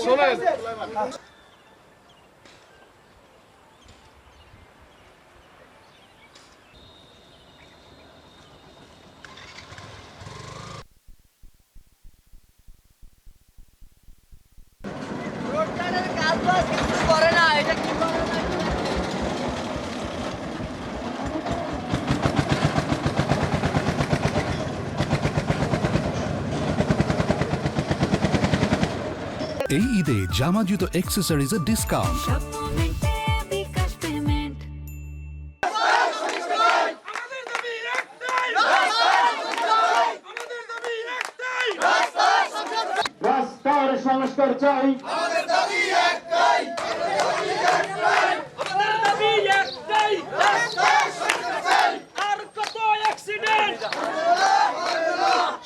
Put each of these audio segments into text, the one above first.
শোনেন, এই ঈদে জামা জুতো অ্যাক্সেসরিজের ডিসকাউন্ট। রাস্তার সংস্কার চাই, আমাদের দাবি একটাই, আমাদের দাবি একটাই, রাস্তার সংস্কার চাই। আর কত অ্যাক্সিডেন্ট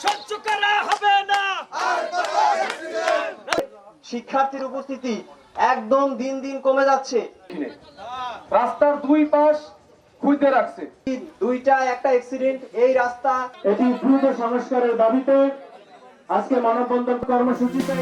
সহ্য করা হবে না, আর কত অ্যাক্সিডেন্ট। শিক্ষার্থীর উপস্থিতি একদম দিন দিন কমে যাচ্ছে। রাস্তার দুই পাশ খুঁজে রাখছে। দুইটা একটা অ্যাক্সিডেন্ট এই রাস্তা। এটি দ্রুত সংস্কারের দাবিতে আজকে মানববন্ধন কর্মসূচিতে